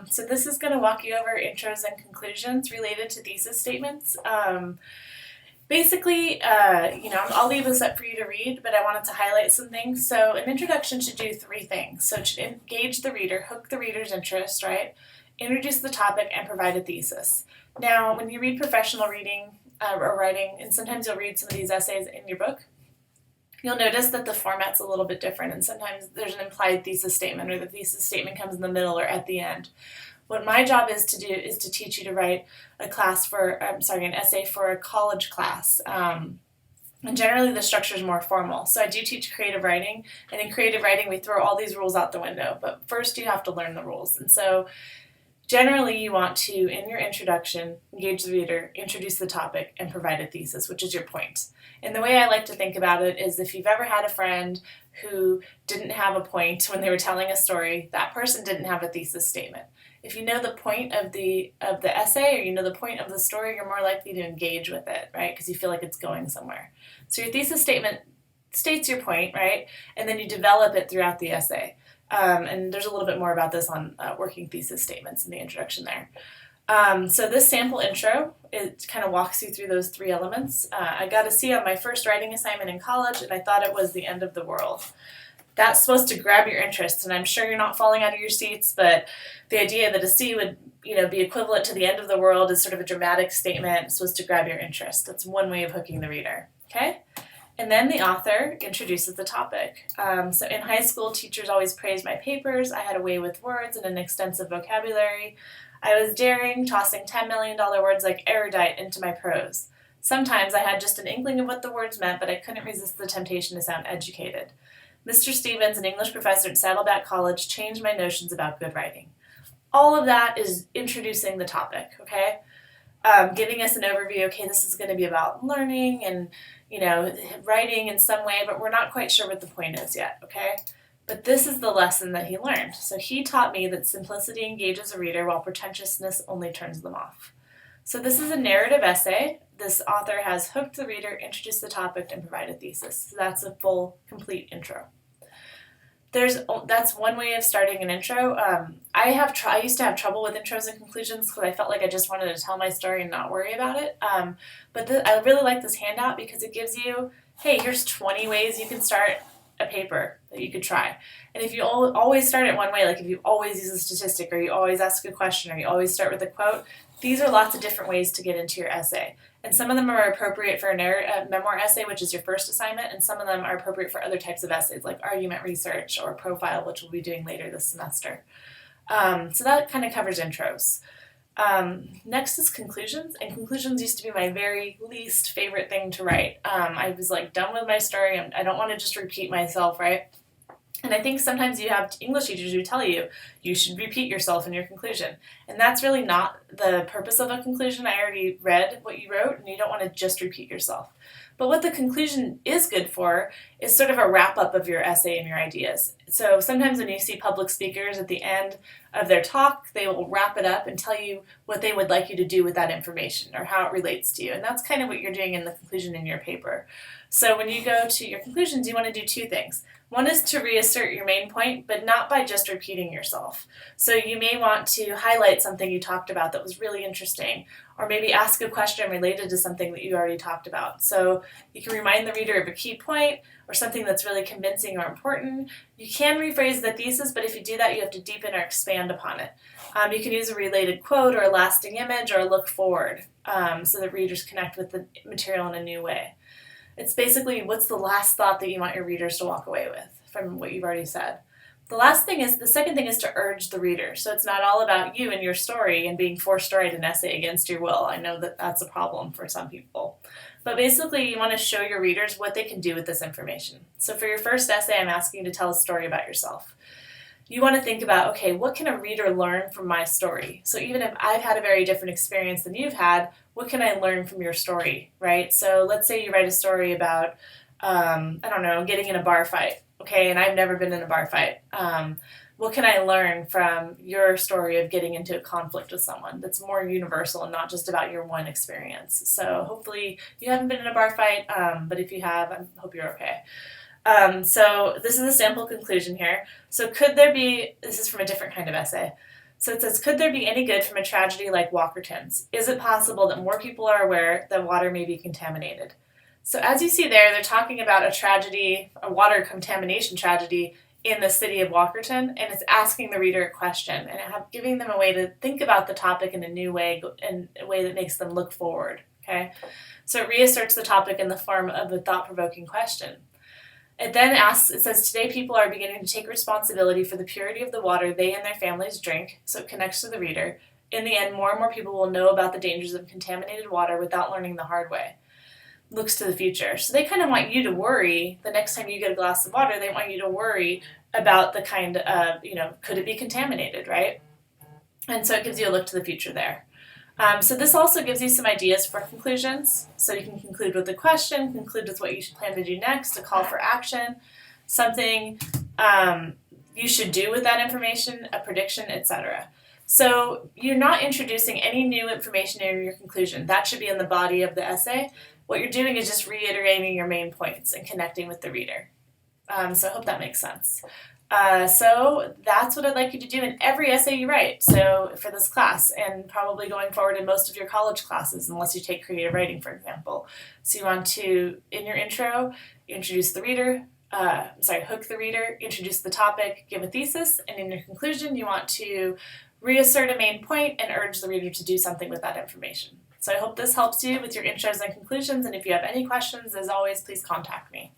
So this is going to walk you over intros and conclusions related to thesis statements. Basically, I'll leave this up for you to read, but I wanted to highlight some things. So an introduction should do three things. So it should engage the reader, hook the reader's interest, right? Introduce the topic, and provide a thesis. Now, when you read professional reading or writing, and sometimes you'll read some of these essays in your book, you'll notice that the format's a little bit different, and sometimes there's an implied thesis statement, or the thesis statement comes in the middle or at the end. What my job is to do is to teach you to write an essay for a college class. And generally the structure is more formal. So I do teach creative writing, and in creative writing we throw all these rules out the window, but first you have to learn the rules. And so generally you want to, in your introduction, engage the reader, introduce the topic, and provide a thesis, which is your point. And the way I like to think about it is, if you've ever had a friend who didn't have a point when they were telling a story, that person didn't have a thesis statement. If you know the point of the essay, or you know the point of the story, you're more likely to engage with it, right? Because you feel like it's going somewhere. So your thesis statement states your point, right? And then you develop it throughout the essay. And there's a little bit more about this on working thesis statements in the introduction there. So this sample intro, it kind of walks you through those three elements. I got a C on my first writing assignment in college, and I thought it was the end of the world. That's supposed to grab your interest, and I'm sure you're not falling out of your seats, but the idea that a C would be equivalent to the end of the world is sort of a dramatic statement supposed to grab your interest. That's one way of hooking the reader, okay? And then the author introduces the topic. So in high school, teachers always praised my papers. I had a way with words and an extensive vocabulary. I was daring, tossing $10 million words like erudite into my prose. Sometimes I had just an inkling of what the words meant, but I couldn't resist the temptation to sound educated. Mr. Stevens, an English professor at Saddleback College, changed my notions about good writing. All of that is introducing the topic, okay? Giving us an overview, okay, this is going to be about learning and, writing in some way, but we're not quite sure what the point is yet, okay? But this is the lesson that he learned. So he taught me that simplicity engages a reader while pretentiousness only turns them off. So this is a narrative essay. This author has hooked the reader, introduced the topic, and provided a thesis. So that's a full, complete intro. That's one way of starting an intro. I used to have trouble with intros and conclusions because I felt like I just wanted to tell my story and not worry about it. But I really like this handout because it gives you, hey, here's 20 ways you can start a paper that you could try. And if you always start it one way, like if you always use a statistic, or you always ask a question, or you always start with a quote, these are lots of different ways to get into your essay. And some of them are appropriate for a memoir essay, which is your first assignment, and some of them are appropriate for other types of essays, like argument research or profile, which we'll be doing later this semester. So that kind of covers intros. Next is conclusions, and conclusions used to be my very least favorite thing to write. I was done with my story, and I don't want to just repeat myself, right? And I think sometimes you have English teachers who tell you should repeat yourself in your conclusion. And that's really not the purpose of a conclusion. I already read what you wrote, and you don't want to just repeat yourself. But what the conclusion is good for is sort of a wrap-up of your essay and your ideas. So sometimes when you see public speakers at the end of their talk, they will wrap it up and tell you what they would like you to do with that information, or how it relates to you. And that's kind of what you're doing in the conclusion in your paper. So when you go to your conclusions, you want to do two things. One is to reassert your main point, but not by just repeating yourself. So you may want to highlight something you talked about that was really interesting, or maybe ask a question related to something that you already talked about. So you can remind the reader of a key point, or something that's really convincing or important. You can rephrase the thesis, but if you do that, you have to deepen or expand upon it. You can use a related quote, or a lasting image, or a look forward, so that readers connect with the material in a new way. It's basically, what's the last thought that you want your readers to walk away with from what you've already said. The second thing is to urge the reader. So it's not all about you and your story and being forced to write an essay against your will. I know that that's a problem for some people. But basically, you want to show your readers what they can do with this information. So for your first essay, I'm asking you to tell a story about yourself. You want to think about, okay, what can a reader learn from my story? So even if I've had a very different experience than you've had, what can I learn from your story, right? So let's say you write a story about, getting in a bar fight, okay, and I've never been in a bar fight. What can I learn from your story of getting into a conflict with someone that's more universal and not just about your one experience? So hopefully you haven't been in a bar fight, but if you have, I hope you're okay. So this is a sample conclusion here. So this is from a different kind of essay. So it says, could there be any good from a tragedy like Walkerton's? Is it possible that more people are aware that water may be contaminated? So as you see there, they're talking about a tragedy, a water contamination tragedy in the city of Walkerton, and it's asking the reader a question and giving them a way to think about the topic in a new way, in a way that makes them look forward. Okay, so it reasserts the topic in the form of a thought-provoking question. It then asks, it says, today people are beginning to take responsibility for the purity of the water they and their families drink, so it connects to the reader. In the end, more and more people will know about the dangers of contaminated water without learning the hard way. Looks to the future. So they kind of want you to worry, the next time you get a glass of water, they want you to worry about the kind of, could it be contaminated, right? And so it gives you a look to the future there. So this also gives you some ideas for conclusions. So you can conclude with a question, conclude with what you should plan to do next, a call for action, something you should do with that information, a prediction, etc. So you're not introducing any new information in your conclusion. That should be in the body of the essay. What you're doing is just reiterating your main points and connecting with the reader. So I hope that makes sense. So that's what I'd like you to do in every essay you write, so for this class, and probably going forward in most of your college classes, unless you take creative writing, for example. So you want to, in your intro, introduce the reader, hook the reader, introduce the topic, give a thesis, and in your conclusion, you want to reassert a main point and urge the reader to do something with that information. So I hope this helps you with your intros and conclusions, and if you have any questions, as always, please contact me.